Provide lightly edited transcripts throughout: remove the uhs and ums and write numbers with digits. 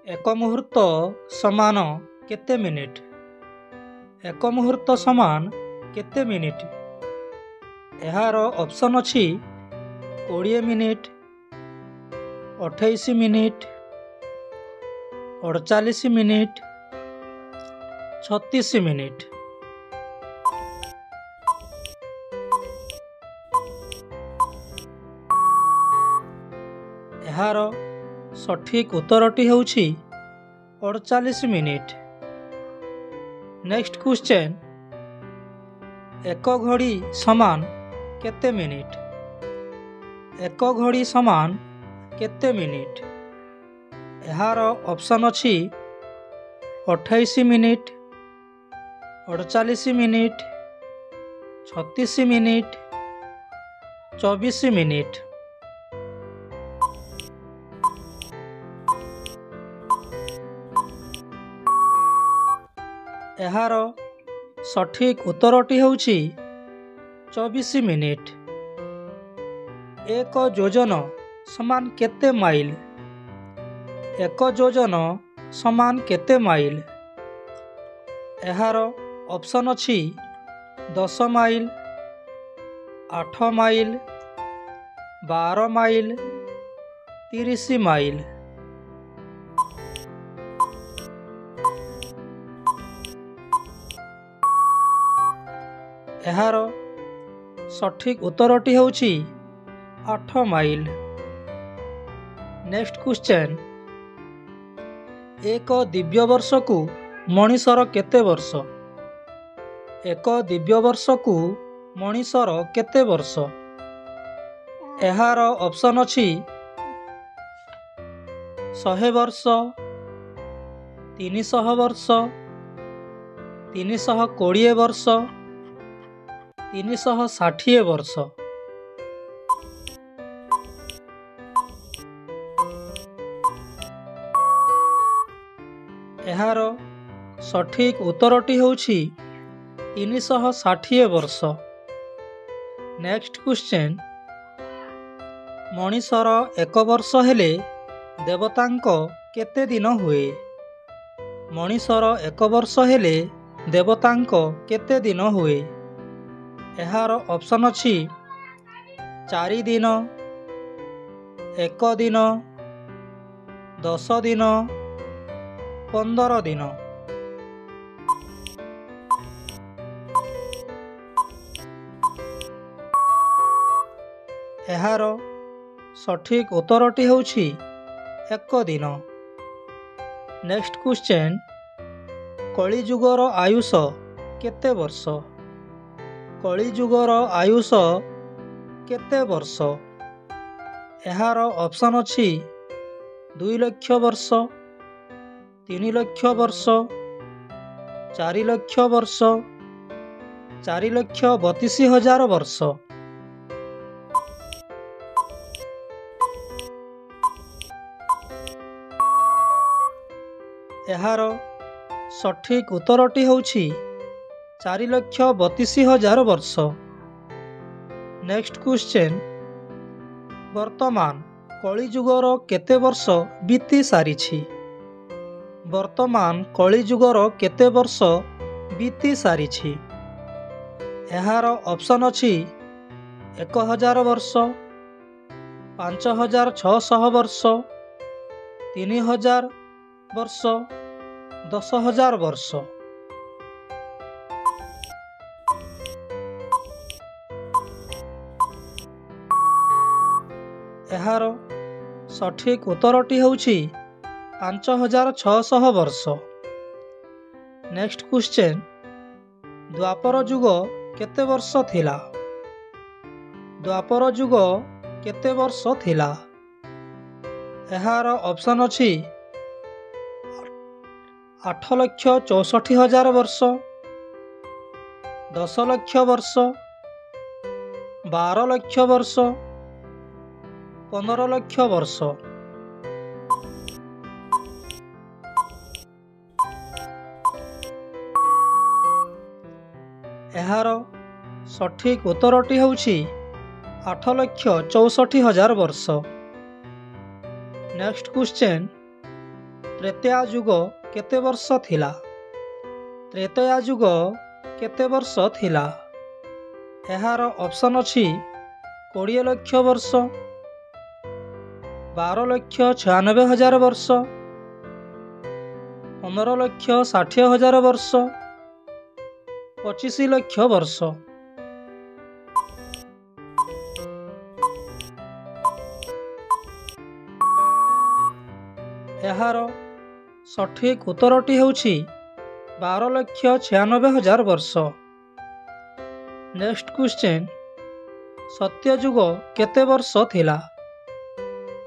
ଏକ ମୁହୂର୍ତ୍ତ ସମାନ କେତେ ମିନିଟ୍? ଏକ ମୁହୂର୍ତ୍ତ ସମାନ କେତେ ମିନିଟ୍? ଏହାର ଅପସନ୍ ଅଛି 20 ମିନିଟ୍, 28 ମିନିଟ୍, 48 ମିନିଟ୍, 36 ମିନିଟ୍। ଏହାର ସଠିକ୍ ଉତ୍ତରଟି ହେଉଛି 48 ମିନିଟ୍। ନେକ୍ସଟ କ୍ୱେଶ୍ଚନ୍, ଏକ ଘଡ଼ି ସମାନ କେତେ ମିନିଟ୍? ଏକ ଘଡ଼ି ସମାନ କେତେ ମିନିଟ୍? ଏହାର ଅପସନ୍ ଅଛି 28 ମିନିଟ୍, 48 ମିନିଟ୍, 36 ମିନିଟ୍, 24 ମିନିଟ୍। ଏହାର ସଠିକ୍ ଉତ୍ତରଟି ହେଉଛି 24 ମିନିଟ୍। ଏକ ଯୋଜନ ସମାନ କେତେ ମାଇଲ? ଏକ ଯୋଜନ ସମାନ କେତେ ମାଇଲ? ଏହାର ଅପସନ୍ ଅଛି 10 ମାଇଲ, 8 ମାଇଲ, 12 ମାଇଲ, 30 ମାଇଲ। ଏହାର ସଠିକ୍ ଉତ୍ତରଟି ହେଉଛି 8 ମାଇଲ। ନେକ୍ସଟ କ୍ୱେଶ୍ଚନ୍, ଏକ ଦିବ୍ୟ ବର୍ଷକୁ ମଣିଷର କେତେ ବର୍ଷ? ଏକ ଦିବ୍ୟ ବର୍ଷକୁ ମଣିଷର କେତେ ବର୍ଷ? ଏହାର ଅପସନ୍ ଅଛି 100 ବର୍ଷ, 300 ବର୍ଷ, 320 ବର୍ଷ, 360 ବର୍ଷ। ଏହାର ସଠିକ୍ ଉତ୍ତରଟି ହେଉଛି 360 ବର୍ଷ। ନେକ୍ସଟ କ୍ୱେଶ୍ଚନ୍, ମଣିଷର ଏକ ବର୍ଷ ହେଲେ ଦେବତାଙ୍କ କେତେ ଦିନ ହୁଏ? ମଣିଷର ଏକ ବର୍ଷ ହେଲେ ଦେବତାଙ୍କ କେତେ ଦିନ ହୁଏ? ଏହାର ଅପସନ୍ ଅଛି 4 ଦିନ, 1 ଦିନ, 10 ଦିନ, 15 ଦିନ। ଏହାର ସଠିକ୍ ଉତ୍ତରଟି ହେଉଛି 1 ଦିନ। ନେକ୍ସଟ କ୍ୱେଶ୍ଚନ୍, କଳିଯୁଗର ଆୟୁଷ କେତେ ବର୍ଷ? କଳିଯୁଗର ଆୟୁଷ କେତେ ବର୍ଷ? ଏହାର ଅପସନ୍ ଅଛି 2 ଲକ୍ଷ ବର୍ଷ, 3 ଲକ୍ଷ ବର୍ଷ, 4 ଲକ୍ଷ ବର୍ଷ, 4,32,000 ବର୍ଷ। ଏହାର ସଠିକ୍ ଉତ୍ତରଟି ହେଉଛି 4,32,000 ବର୍ଷ। ନେକ୍ସଟ କ୍ୱେଶ୍ଚନ୍, ବର୍ତ୍ତମାନ କଳିଯୁଗର କେତେ ବର୍ଷ ବିତି ସାରିଛି? ବର୍ତ୍ତମାନ କଳିଯୁଗର କେତେ ବର୍ଷ ବିତି ସାରିଛି? ଏହାର ଅପସନ୍ ଅଛି 1000 ବର୍ଷ, 5600 ବର୍ଷ, 3000 ବର୍ଷ, 10,000 ବର୍ଷ। ଏହାର ସଠିକ୍ ଉତ୍ତରଟି ହେଉଛି 5600 ବର୍ଷ। ନେକ୍ସଟ କ୍ୱେଶ୍ଚନ୍, ଦ୍ୱାପର ଯୁଗ କେତେ ବର୍ଷ ଥିଲା? ଦ୍ୱାପର ଯୁଗ କେତେ ବର୍ଷ ଥିଲା? ଏହାର ଅପସନ୍ ଅଛି 8,64,000 ବର୍ଷ, 10 ଲକ୍ଷ ବର୍ଷ, 12 ଲକ୍ଷ ବର୍ଷ, 15 ଲକ୍ଷ ବର୍ଷ। ଏହାର ସଠିକ୍ ଉତ୍ତରଟି ହେଉଛି 8,64,000 ବର୍ଷ। ନେକ୍ସଟ କ୍ୱେଶ୍ଚନ୍, ତ୍ରେତୟା ଯୁଗ କେତେ ବର୍ଷ ଥିଲା? ତ୍ରେତୟା ଯୁଗ କେତେ ବର୍ଷ ଥିଲା? ଏହାର ଅପସନ୍ ଅଛି 20 ଲକ୍ଷ ବର୍ଷ, 12 ଲକ୍ଷ 96 ହଜାର ବର୍ଷ, 15 ଲକ୍ଷ 60 ହଜାର ବର୍ଷ, 25 ଲକ୍ଷ ବର୍ଷ। ଏହାର ସଠିକ୍ ଉତ୍ତରଟି ହେଉଛି 12 ଲକ୍ଷ 96 ହଜାର ବର୍ଷ। ନେକ୍ସଟ କ୍ୱେଶ୍ଚନ୍, ସତ୍ୟଯୁଗ କେତେ ବର୍ଷ ଥିଲା?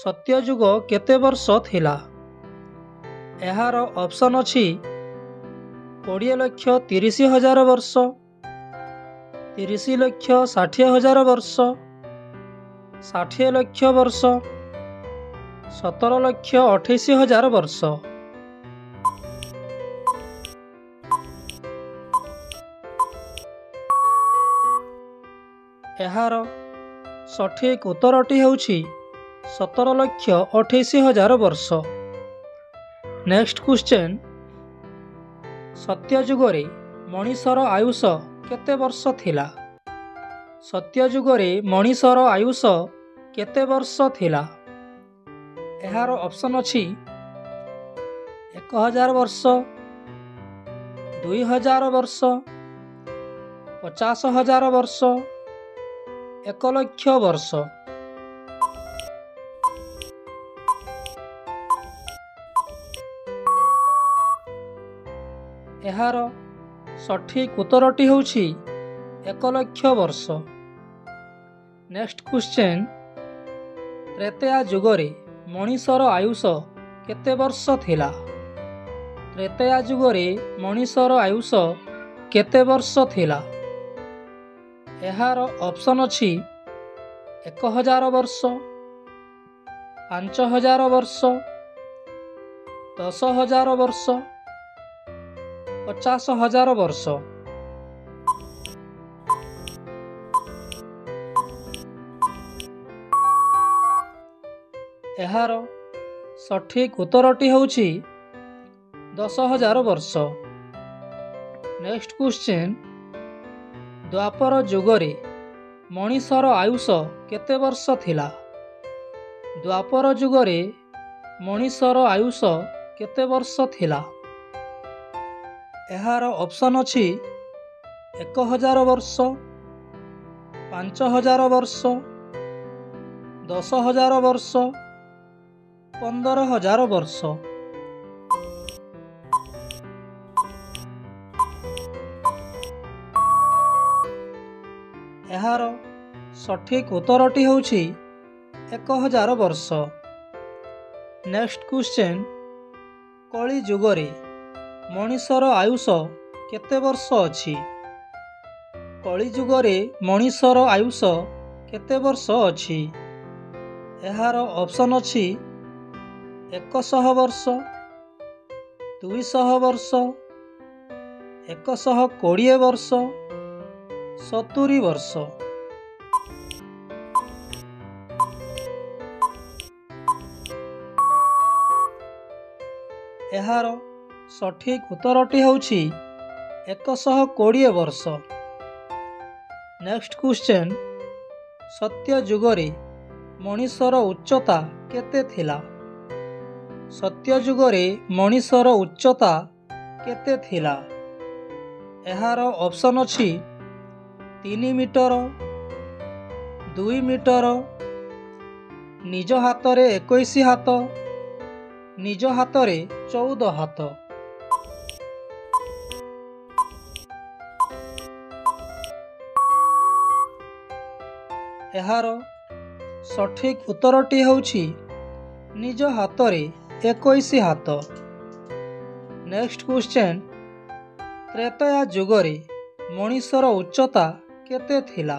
ସତ୍ୟଯୁଗ କେତେ ବର୍ଷ ଥିଲା? ଏହାର ଅପସନ୍ ଅଛି 20 ଲକ୍ଷ 30 ହଜାର ବର୍ଷ, 30 ଲକ୍ଷ 60 ହଜାର ବର୍ଷ, 60 ଲକ୍ଷ ବର୍ଷ, 17 ଲକ୍ଷ 28 ହଜାର ବର୍ଷ। ଏହାର ସଠିକ୍ ଉତ୍ତରଟି ହେଉଛି 17 ଲକ୍ଷ 28 ହଜାର ବର୍ଷ। ନେକ୍ସଟ କ୍ୱେଶ୍ଚନ୍, ସତ୍ୟଯୁଗରେ ମଣିଷର ଆୟୁଷ କେତେ ବର୍ଷ ଥିଲା? ସତ୍ୟଯୁଗରେ ମଣିଷର ଆୟୁଷ କେତେ ବର୍ଷ ଥିଲା? ଏହାର ଅପସନ୍ ଅଛି 1000 ବର୍ଷ, 2000 ବର୍ଷ, 50,000 ବର୍ଷ, 1 ଲକ୍ଷ ବର୍ଷ। ଏହାର ସଠିକ୍ ଉତ୍ତରଟି ହେଉଛି 1 ଲକ୍ଷ ବର୍ଷ। ନେକ୍ସଟ କ୍ୱେଶ୍ଚନ୍, ତ୍ରେତୟା ଯୁଗରେ ମଣିଷର ଆୟୁଷ କେତେ ବର୍ଷ ଥିଲା? ତ୍ରେତୟା ଯୁଗରେ ମଣିଷର ଆୟୁଷ କେତେ ବର୍ଷ ଥିଲା? ଏହାର ଅପସନ୍ ଅଛି 1000 ବର୍ଷ, 5000 ବର୍ଷ, 10,000 ବର୍ଷ, 50,000 ବର୍ଷ। ଏହାର ସଠିକ୍ ଉତ୍ତରଟି ହେଉଛି 10,000 ବର୍ଷ। ନେକ୍ସଟ କ୍ୱେଶ୍ଚନ୍, ଦ୍ୱାପର ଯୁଗରେ ମଣିଷର ଆୟୁଷ କେତେ ବର୍ଷ ଥିଲା? ଦ୍ୱାପର ଯୁଗରେ ମଣିଷର ଆୟୁଷ କେତେ ବର୍ଷ ଥିଲା? ଏହାର ଅପସନ୍ ଅଛି 1000 ବର୍ଷ, 5000 ବର୍ଷ, 10,000 ବର୍ଷ, 15,000 ବର୍ଷ। ଏହାର ସଠିକ୍ ଉତ୍ତରଟି ହେଉଛି 1000 ବର୍ଷ। ନେକ୍ସଟ କ୍ୱେଶ୍ଚନ୍, କଳି ଯୁଗରେ ମଣିଷର ଆୟୁଷ କେତେ ବର୍ଷ ଅଛି? କଳି ଯୁଗରେ ମଣିଷର ଆୟୁଷ କେତେ ବର୍ଷ ଅଛି? ଏହାର ଅପସନ୍ ଅଛି 100 ବର୍ଷ, 200 ବର୍ଷ, 120 ବର୍ଷ, 70 ବର୍ଷ। ଏହାର ସଠିକ୍ ଉତ୍ତରଟି ହେଉଛି 120 ବର୍ଷ। ନେକ୍ସଟ କ୍ୱେଶ୍ଚନ୍, ସତ୍ୟ ଯୁଗରେ ମଣିଷର ଉଚ୍ଚତା କେତେ ଥିଲା? ସତ୍ୟ ଯୁଗରେ ମଣିଷର ଉଚ୍ଚତା କେତେ ଥିଲା? ଏହାର ଅପସନ୍ ଅଛି 3 ମିଟର, 2 ମିଟର, ନିଜ ହାତରେ 21 ହାତ, ନିଜ ହାତରେ 14 ହାତ। ଏହାର ସଠିକ୍ ଉତ୍ତରଟି ହେଉଛି ନିଜ ହାତରେ 21 ହାତ। ନେକ୍ସଟ କ୍ୱେଶ୍ଚନ୍, ତ୍ରେତୟା ଯୁଗରେ ମଣିଷର ଉଚ୍ଚତା କେତେ ଥିଲା?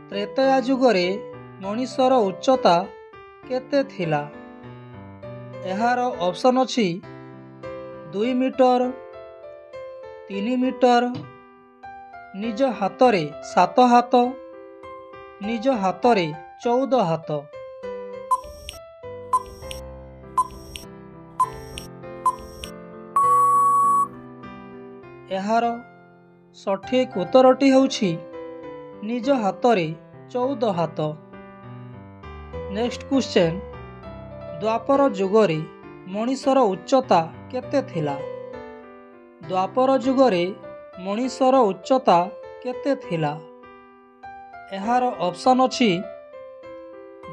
ତ୍ରେତୟା ଯୁଗରେ ମଣିଷର ଉଚ୍ଚତା କେତେ ଥିଲା? ଏହାର ଅପସନ୍ ଅଛି 2 ମିଟର, 3 ମିଟର, ନିଜ ହାତରେ 7 ହାତ, ନିଜ ହାତରେ 14 ହାତ। ଏହାର ସଠିକ୍ ଉତ୍ତରଟି ହେଉଛି ନିଜ ହାତରେ 14 ହାତ। ନେକ୍ସଟ କ୍ୱେଶ୍ଚନ୍, ଦ୍ୱାପର ଯୁଗରେ ମଣିଷର ଉଚ୍ଚତା କେତେ ଥିଲା? ଦ୍ୱାପର ଯୁଗରେ ମଣିଷର ଉଚ୍ଚତା କେତେ ଥିଲା? ଏହାର ଅପସନ୍ ଅଛି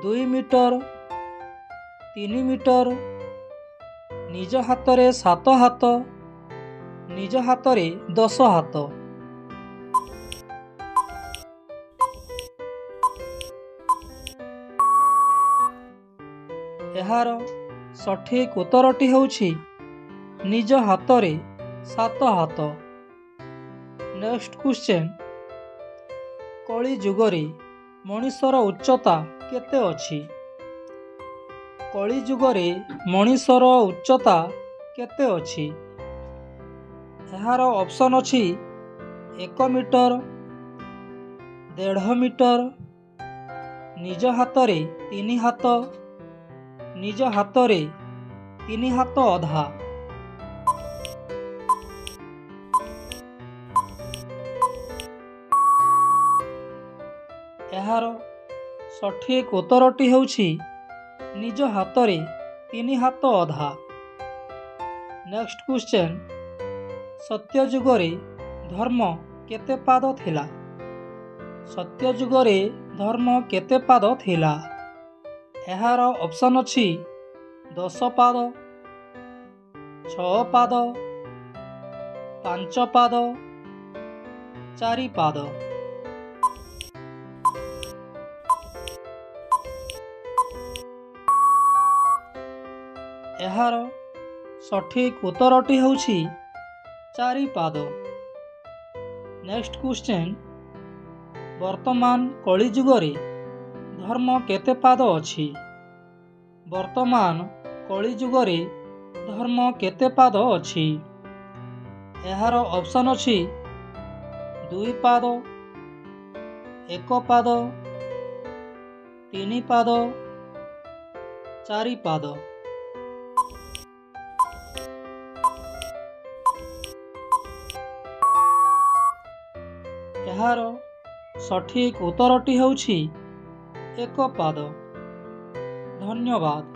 2 ମିଟର, 3 ମିଟର, ନିଜ ହାତରେ 7 ହାତ, ନିଜ ହାତରେ 10 ହାତ। ଏହାର ସଠିକ୍ ଉତ୍ତରଟି ହେଉଛି ନିଜ ହାତରେ 7 ହାତ। ନେକ୍ସଟ କ୍ୱେଶ୍ଚନ୍, କଳି ଯୁଗରେ ମଣିଷର ଉଚ୍ଚତା କେତେ ଅଛି? କଳି ଯୁଗରେ ମଣିଷର ଉଚ୍ଚତା କେତେ ଅଛି? ଏହାର ଅପସନ୍ ଅଛି 1 ମିଟର, 1.5 ମିଟର, ନିଜ ହାତରେ 3 ହାତ, ନିଜ ହାତରେ 3 ହାତ ଅଧା। ଏହାର ସଠିକ୍ ଉତ୍ତରଟି ହେଉଛି ନିଜ ହାତରେ 3 ହାତ ଅଧା। ନେକ୍ସଟ କ୍ୱେଶ୍ଚନ୍, ସତ୍ୟ ଯୁଗରେ ଧର୍ମ କେତେ ପାଦ ଥିଲା? ସତ୍ୟ ଯୁଗରେ ଧର୍ମ କେତେ ପାଦ ଥିଲା? ଏହାର ଅପସନ୍ ଅଛି 10 ପାଦ, 6 ପାଦ, 5 ପାଦ, 4 ପାଦ। ଏହାର ସଠିକ୍ ଉତ୍ତରଟି ହେଉଛି 4 ପାଦ। ନେକ୍ସଟ କ୍ୱେଶ୍ଚନ୍, ବର୍ତ୍ତମାନ କଳି ଯୁଗରେ ଧର୍ମ କେତେ ପାଦ ଅଛି? ବର୍ତ୍ତମାନ କଳି ଯୁଗରେ ଧର୍ମ କେତେ ପାଦ ଅଛି? ଏହାର ଅପସନ୍ ଅଛି 2 ପାଦ, 1 ପାଦ, 3 ପାଦ, 4 ପାଦ। ଏହାର ସଠିକ୍ ଉତ୍ତରଟି ହେଉଛି 1 ପାଦ। ଧନ୍ୟବାଦ।